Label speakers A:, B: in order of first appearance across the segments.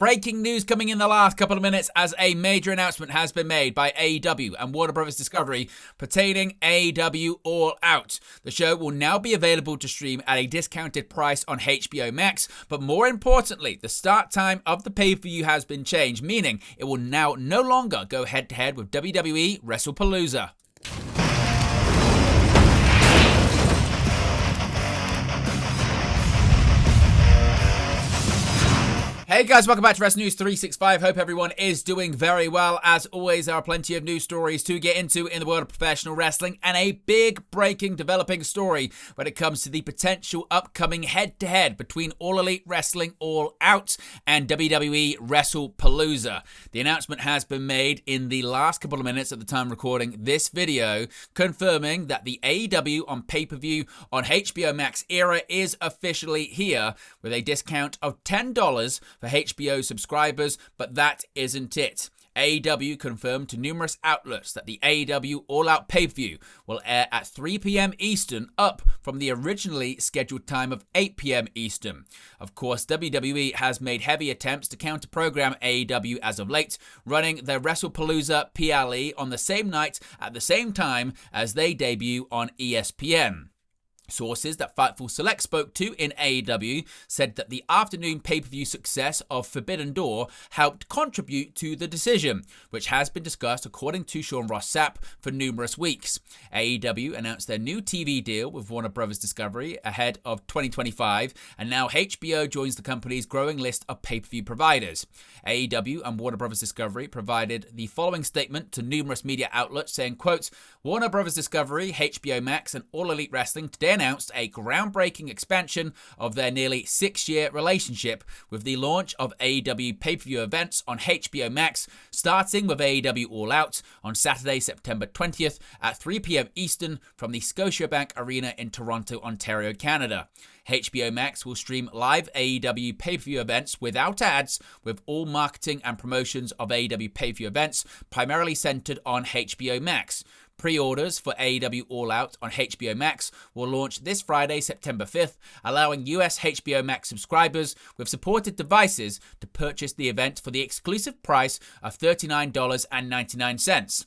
A: Breaking news coming in the last couple of minutes as a major announcement has been made by AEW and Warner Bros. Discovery pertaining AEW All Out. The show will now be available to stream at a discounted price on HBO Max, but more importantly, the start time of the pay-per-view has been changed, meaning it will now no longer go head-to-head with WWE Wrestlepalooza. Hey guys, welcome back to Wrestling News 365. Hope everyone is doing very well. As always, there are plenty of news stories to get into in the world of professional wrestling, and a big breaking developing story when it comes to the potential upcoming head-to-head between All Elite Wrestling All Out and WWE Wrestlepalooza. The announcement has been made in the last couple of minutes at the time recording this video, confirming that the AEW on pay-per-view on HBO Max era is officially here with a discount of $10 for HBO subscribers, but that isn't it. AEW confirmed to numerous outlets that the AEW All Out pay-per-view will air at 3 p.m. Eastern, up from the originally scheduled time of 8 p.m. Eastern. Of course, WWE has made heavy attempts to counter-program AEW as of late, running their Wrestlepalooza PLE on the same night at the same time as they debut on ESPN. Sources that Fightful Select spoke to in AEW said that the afternoon pay-per-view success of Forbidden Door helped contribute to the decision, which has been discussed according to Sean Ross Sapp for numerous weeks. AEW announced their new TV deal with Warner Bros. Discovery ahead of 2025, and now HBO joins the company's growing list of pay-per-view providers. AEW and Warner Bros. Discovery provided the following statement to numerous media outlets saying, quote, Warner Bros. Discovery, HBO Max, and All Elite Wrestling today announced a groundbreaking expansion of their nearly 6-year relationship with the launch of AEW pay-per-view events on HBO Max, starting with AEW All Out on Saturday, September 20th at 3 p.m. Eastern from the Scotiabank Arena in Toronto, Ontario, Canada. HBO Max will stream live AEW pay-per-view events without ads, with all marketing and promotions of AEW pay-per-view events primarily centered on HBO Max. Pre-orders for AEW All Out on HBO Max will launch this Friday, September 5th, allowing US HBO Max subscribers with supported devices to purchase the event for the exclusive price of $39.99.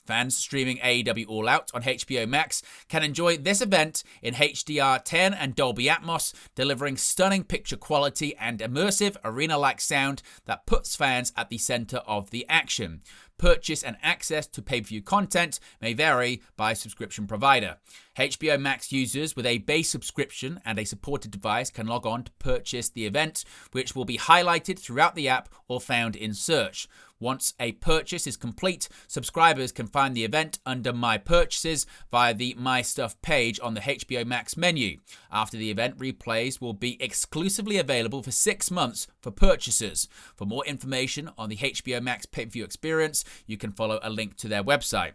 A: Fans streaming AEW All Out on HBO Max can enjoy this event in HDR10 and Dolby Atmos, delivering stunning picture quality and immersive arena-like sound that puts fans at the center of the action. Purchase and access to pay-per-view content may vary by subscription provider. HBO Max users with a base subscription and a supported device can log on to purchase the event, which will be highlighted throughout the app or found in search. Once a purchase is complete, subscribers can find the event under My Purchases via the My Stuff page on the HBO Max menu. After the event, replays will be exclusively available for 6 months for purchasers. For more information on the HBO Max pay-per-view experience, you can follow a link to their website.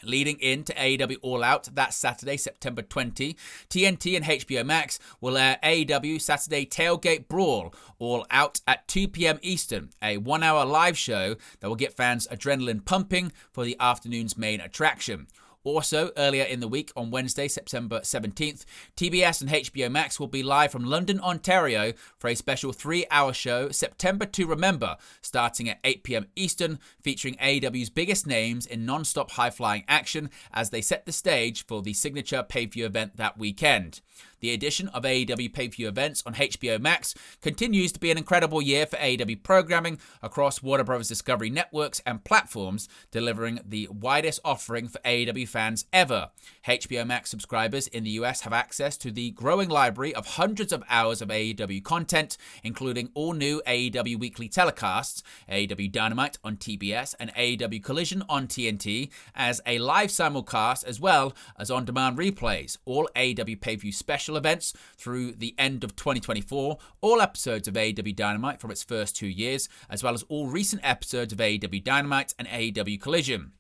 A: Leading into AEW All Out that Saturday, September 20, TNT and HBO Max will air AEW Saturday Tailgate Brawl All Out at 2 p.m. Eastern, a 1-hour live show that will get fans adrenaline pumping for the afternoon's main attraction. Also, earlier in the week, on Wednesday, September 17th, TBS and HBO Max will be live from London, Ontario for a special 3-hour show, September to Remember, starting at 8 p.m. Eastern, featuring AEW's biggest names in non-stop high-flying action as they set the stage for the signature pay-per-view event that weekend. The addition of AEW pay-per-view events on HBO Max continues to be an incredible year for AEW programming across Warner Bros. Discovery networks and platforms, delivering the widest offering for AEW fans ever. HBO Max subscribers in the US have access to the growing library of hundreds of hours of AEW content, including all new AEW weekly telecasts, AEW Dynamite on TBS and AEW Collision on TNT, as a live simulcast as well as on-demand replays, all AEW pay-per-view special events through the end of 2024, all episodes of AEW Dynamite from its first 2 years, as well as all recent episodes of AEW Dynamite and AEW Collision.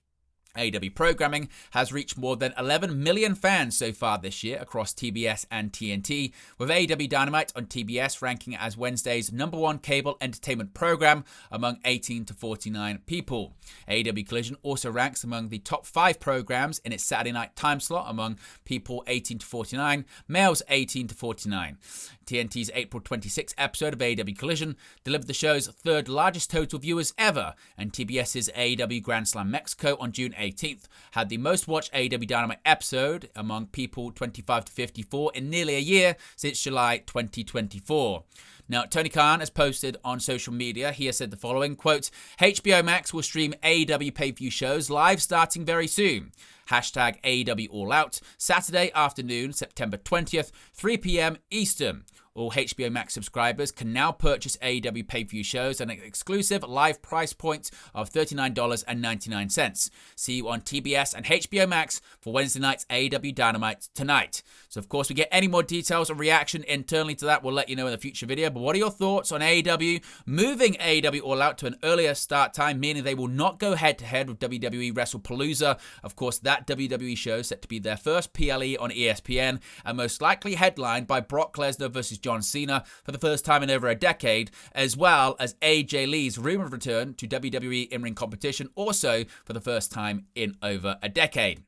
A: AEW programming has reached more than 11 million fans so far this year across TBS and TNT, with AEW Dynamite on TBS ranking as Wednesday's #1 cable entertainment program among 18 to 49 people. AEW Collision also ranks among the top 5 programs in its Saturday night time slot among people 18 to 49, males 18 to 49. TNT's April 26 episode of AEW Collision delivered the show's third largest total viewers ever, and TBS's AEW Grand Slam Mexico on June 18th had the most watched AEW Dynamite episode among people 25 to 54 in nearly a year since July 2024. Now, Tony Khan has posted on social media. He has said the following, quote, HBO Max will stream AEW pay-per-view shows live starting very soon. Hashtag AEW All Out, Saturday afternoon, September 20th, 3 p.m. Eastern. All HBO Max subscribers can now purchase AEW pay-per-view shows at an exclusive live price point of $39.99. See you on TBS and HBO Max for Wednesday night's AEW Dynamite tonight. So, of course, we get any more details or reaction internally to that, we'll let you know in a future video. But what are your thoughts on AEW moving AEW All Out to an earlier start time, meaning they will not go head-to-head with WWE Wrestlepalooza? Of course, that WWE show is set to be their first PLE on ESPN and most likely headlined by Brock Lesnar versus John Cena for the first time in over a decade, as well as AJ Lee's rumored return to WWE in-ring competition, also for the first time in over a decade.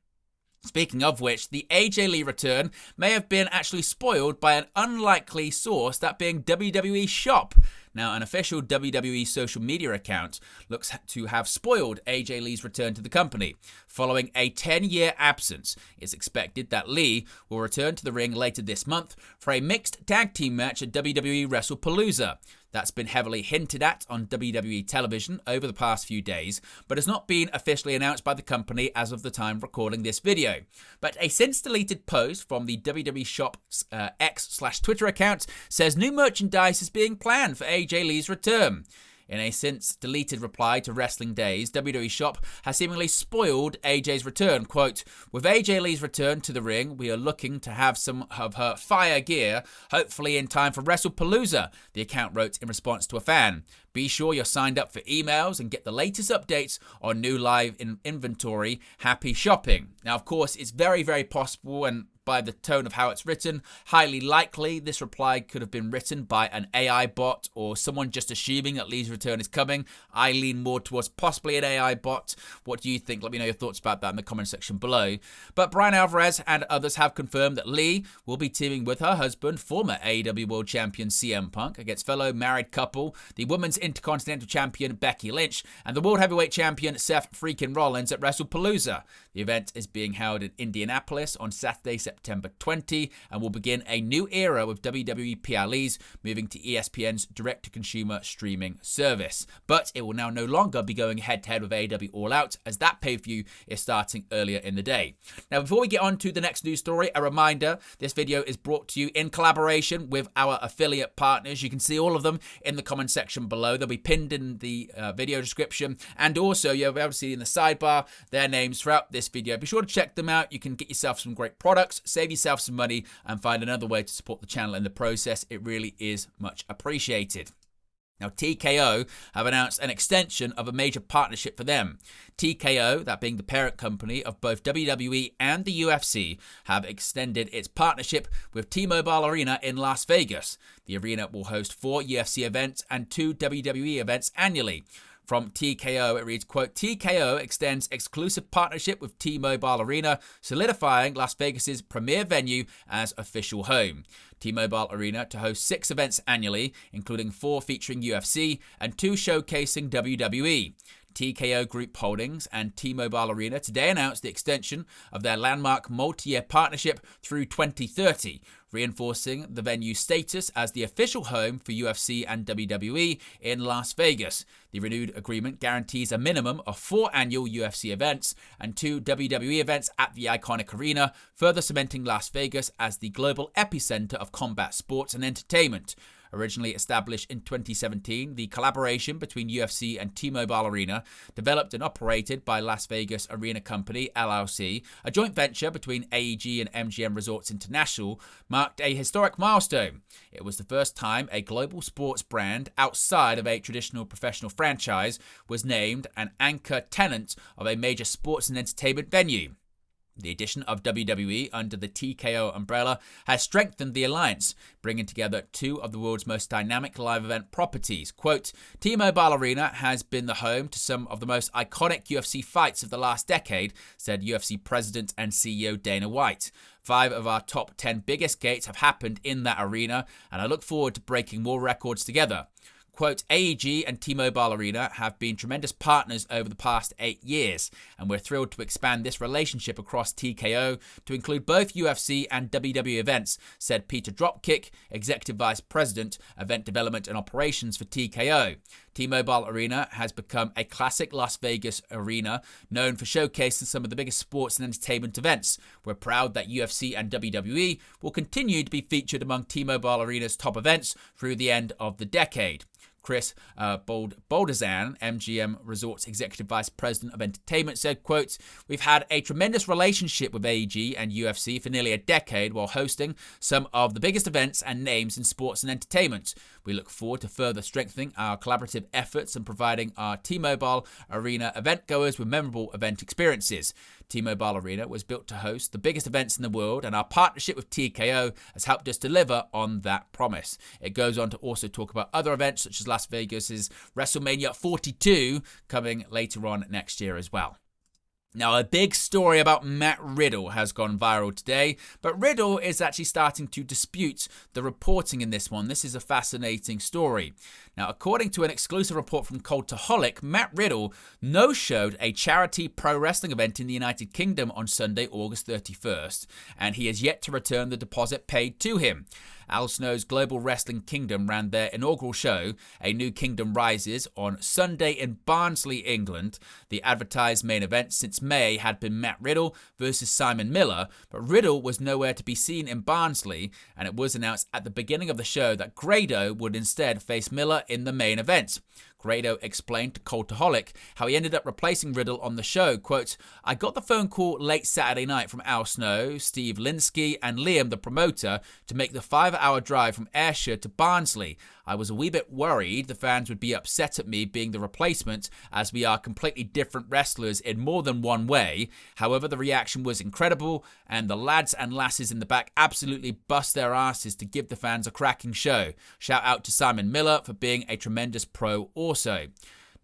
A: Speaking of which, the AJ Lee return may have been actually spoiled by an unlikely source, that being WWE Shop. Now, an official WWE social media account looks to have spoiled AJ Lee's return to the company. Following a 10-year absence, it's expected that Lee will return to the ring later this month for a mixed tag team match at WWE Wrestlepalooza. That's been heavily hinted at on WWE television over the past few days, but has not been officially announced by the company as of the time of recording this video. But a since-deleted post from the WWE Shop's X/Twitter account says new merchandise is being planned for AJ Lee's return. In a since-deleted reply to Wrestling Days, WWE Shop has seemingly spoiled AJ's return. Quote, with AJ Lee's return to the ring, we are looking to have some of her fire gear, hopefully in time for Wrestlepalooza, the account wrote in response to a fan. Be sure you're signed up for emails and get the latest updates on new live inventory. Happy shopping. Now, of course, it's very, very possible, and by the tone of how it's written, highly likely this reply could have been written by an AI bot or someone just assuming that Lee's return is coming. I lean more towards possibly an AI bot. What do you think? Let me know your thoughts about that in the comment section below. But Bryan Alvarez and others have confirmed that Lee will be teaming with her husband, former AEW World Champion CM Punk, against fellow married couple, the Women's Intercontinental Champion Becky Lynch, and the World Heavyweight Champion Seth freaking Rollins at Wrestlepalooza. The event is being held in Indianapolis on Saturday, September 20, and will begin a new era with WWE PLEs moving to ESPN's direct-to-consumer streaming service. But it will now no longer be going head-to-head with AEW All Out, as that pay-per-view is starting earlier in the day. Now, before we get on to the next news story, a reminder, this video is brought to you in collaboration with our affiliate partners. You can see all of them in the comment section below. They'll be pinned in the video description, and also you'll be able to see in the sidebar their names throughout this video. Be sure to check them out. You can get yourself some great products, save yourself some money, and find another way to support the channel in the process. It really is much appreciated. Now, TKO have announced an extension of a major partnership for them. TKO, that being the parent company of both WWE and the UFC, have extended its partnership with T-Mobile Arena in Las Vegas. The arena will host 4 UFC events and 2 WWE events annually. From TKO, it reads, quote, TKO extends exclusive partnership with T-Mobile Arena, solidifying Las Vegas's premier venue as official home. T-Mobile Arena to host 6 events annually, including 4 featuring UFC and 2 showcasing WWE. TKO Group Holdings and T-Mobile Arena today announced the extension of their landmark multi-year partnership through 2030, reinforcing the venue's status as the official home for UFC and WWE in Las Vegas. The renewed agreement guarantees a minimum of 4 annual UFC events and 2 WWE events at the iconic arena, further cementing Las Vegas as the global epicenter of combat sports and entertainment. Originally established in 2017, the collaboration between UFC and T-Mobile Arena, developed and operated by Las Vegas Arena Company, LLC, a joint venture between AEG and MGM Resorts International, marked a historic milestone. It was the first time a global sports brand outside of a traditional professional franchise was named an anchor tenant of a major sports and entertainment venue. The addition of WWE under the TKO umbrella has strengthened the alliance, bringing together two of the world's most dynamic live event properties. Quote, T-Mobile Arena has been the home to some of the most iconic UFC fights of the last decade, said UFC President and CEO Dana White. 5 of our top 10 biggest gates have happened in that arena, and I look forward to breaking more records together. Quote, AEG and T-Mobile Arena have been tremendous partners over the past 8 years, and we're thrilled to expand this relationship across TKO to include both UFC and WWE events, said Peter Dropkick, Executive Vice President, Event Development and Operations for TKO. T-Mobile Arena has become a classic Las Vegas arena known for showcasing some of the biggest sports and entertainment events. We're proud that UFC and WWE will continue to be featured among T-Mobile Arena's top events through the end of the decade. Chris Boldazan, MGM Resorts Executive Vice President of Entertainment, said, quote, we've had a tremendous relationship with AEG and UFC for nearly a decade while hosting some of the biggest events and names in sports and entertainment. We look forward to further strengthening our collaborative efforts and providing our T-Mobile Arena event goers with memorable event experiences. T-Mobile Arena was built to host the biggest events in the world, and our partnership with TKO has helped us deliver on that promise. It goes on to also talk about other events such as Las Vegas's WrestleMania 42 coming later on next year as well. Now, a big story about Matt Riddle has gone viral today, but Riddle is actually starting to dispute the reporting in this one. This is a fascinating story. Now, according to an exclusive report from Cultaholic, Matt Riddle no-showed a charity pro wrestling event in the United Kingdom on Sunday, August 31st, and he has yet to return the deposit paid to him. Al Snow's Global Wrestling Kingdom ran their inaugural show, A New Kingdom Rises, on Sunday in Barnsley, England. The advertised main event since May had been Matt Riddle versus Simon Miller, but Riddle was nowhere to be seen in Barnsley, and it was announced at the beginning of the show that Grado would instead face Miller in the main event. Grado explained to Cultaholic how he ended up replacing Riddle on the show. Quote, I got the phone call late Saturday night from Al Snow, Steve Linsky, and Liam, the promoter, to make the 5-hour drive from Ayrshire to Barnsley. I was a wee bit worried the fans would be upset at me being the replacement, as we are completely different wrestlers in more than one way. However, the reaction was incredible, and the lads and lasses in the back absolutely bust their asses to give the fans a cracking show. Shout out to Simon Miller for being a tremendous pro also.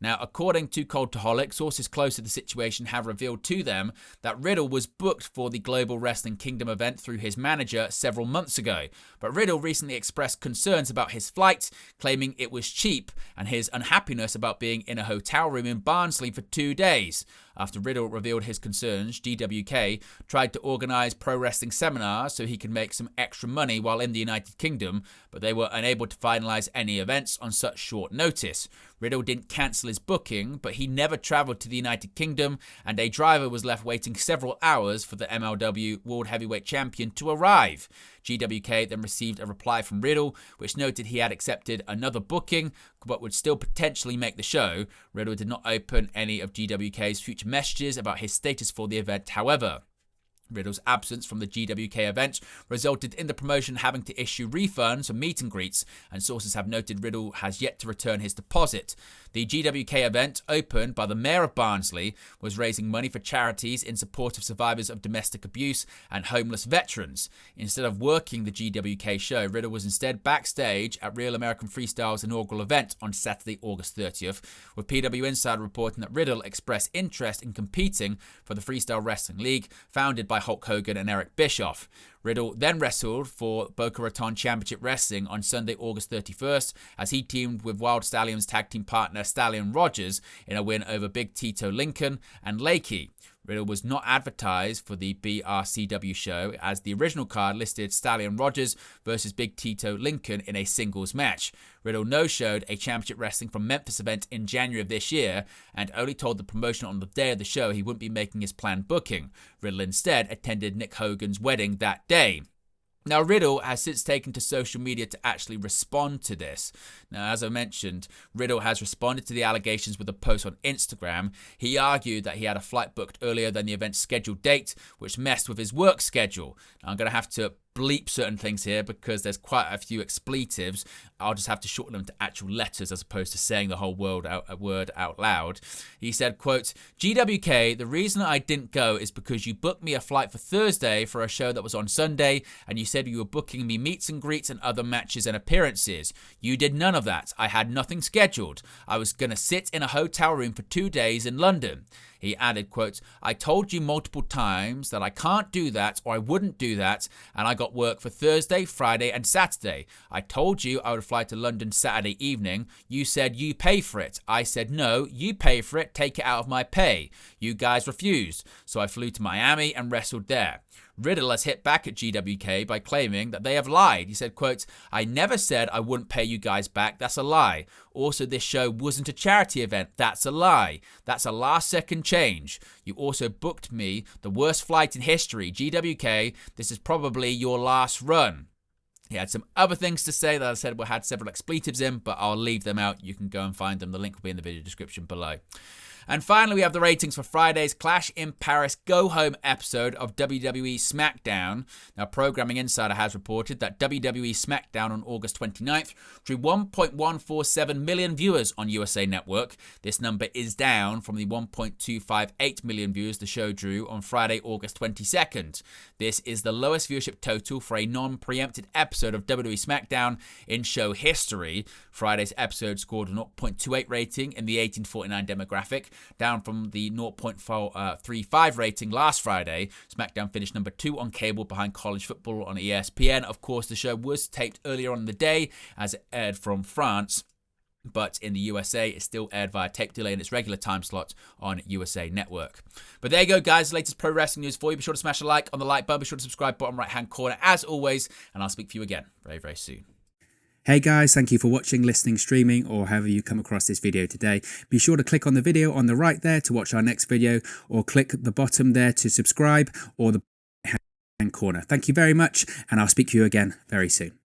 A: Now, according to Cultaholic, sources close to the situation have revealed to them that Riddle was booked for the Global Wrestling Kingdom event through his manager several months ago. But Riddle recently expressed concerns about his flight, claiming it was cheap, and his unhappiness about being in a hotel room in Barnsley for 2 days. After Riddle revealed his concerns, GWK tried to organize pro wrestling seminars so he could make some extra money while in the United Kingdom, but they were unable to finalize any events on such short notice. Riddle didn't cancel his booking, but he never traveled to the United Kingdom, and a driver was left waiting several hours for the MLW World Heavyweight Champion to arrive. GWK then received a reply from Riddle, which noted he had accepted another booking, but would still potentially make the show. Riddle did not open any of GWK's future messages about his status for the event, however. Riddle's absence from the GWK event resulted in the promotion having to issue refunds for meet and greets, and sources have noted Riddle has yet to return his deposit. The GWK event, opened by the mayor of Barnsley, was raising money for charities in support of survivors of domestic abuse and homeless veterans. Instead of working the GWK show, Riddle was instead backstage at Real American Freestyle's inaugural event on Saturday, August 30th, with PW Insider reporting that Riddle expressed interest in competing for the Freestyle Wrestling League, founded by Hulk Hogan and Eric Bischoff. Riddle then wrestled for Boca Raton Championship Wrestling on Sunday, August 31st, as he teamed with Wild Stallions tag team partner Stallion Rogers in a win over Big Tito Lincoln and Lakey. Riddle was not advertised for the BRCW show, as the original card listed Stallion Rogers versus Big Tito Lincoln in a singles match. Riddle no-showed a Championship Wrestling from Memphis event in January of this year, and only told the promotion on the day of the show he wouldn't be making his planned booking. Riddle instead attended Nick Hogan's wedding that day. Now, Riddle has since taken to social media to actually respond to this. Now, as I mentioned, Riddle has responded to the allegations with a post on Instagram. He argued that he had a flight booked earlier than the event's scheduled date, which messed with his work schedule. Now, I'm going to have to bleep certain things here because there's quite a few expletives. I'll just have to shorten them to actual letters as opposed to saying the whole word out loud. He said, quote, "GWK, the reason I didn't go is because you booked me a flight for Thursday for a show that was on Sunday, and you said you were booking me meets and greets and other matches and appearances. You did none of that. I had nothing scheduled. I was going to sit in a hotel room for 2 days in London." He added, quote, "I told you multiple times that I can't do that or I wouldn't do that, and I got work for Thursday, Friday, and Saturday. I told you I would fly to London Saturday evening. You said you pay for it. I said no, you pay for it, take it out of my pay. You guys refused, so I flew to Miami and wrestled there." Riddle has hit back at GWK by claiming that they have lied. He said, quote, "I never said I wouldn't pay you guys back. That's a lie. Also, this show wasn't a charity event. That's a lie. That's a last second change. You also booked me the worst flight in history. GWK, this is probably your last run." He had some other things to say that I said had several expletives in, but I'll leave them out. You can go and find them. The link will be in the video description below. And finally, we have the ratings for Friday's Clash in Paris go-home episode of WWE Smackdown. Now, Programming Insider has reported that WWE Smackdown on August 29th drew 1.147 million viewers on USA Network. This number is down from the 1.258 million viewers the show drew on Friday, August 22nd. This is the lowest viewership total for a non-preempted episode of WWE Smackdown in show history. Friday's episode scored a 0.28 rating in the 18-49 demographic, down from the 0.35 rating last Friday. Smackdown finished number 2 on cable behind college football on ESPN. Of course, the show was taped earlier on in the day as it aired from France, but in the USA, it still aired via tape delay in its regular time slot on USA Network. But there you go, guys. The latest pro wrestling news for you. Be sure to smash a like on the like button. Be sure to subscribe bottom right-hand corner as always, and I'll speak to you again very, very soon.
B: Hey guys, thank you for watching, listening, streaming, or however you come across this video today. Be sure to click on the video on the right there to watch our next video, or click the bottom there to subscribe, or the hand corner. Thank you very much, and I'll speak to you again very soon.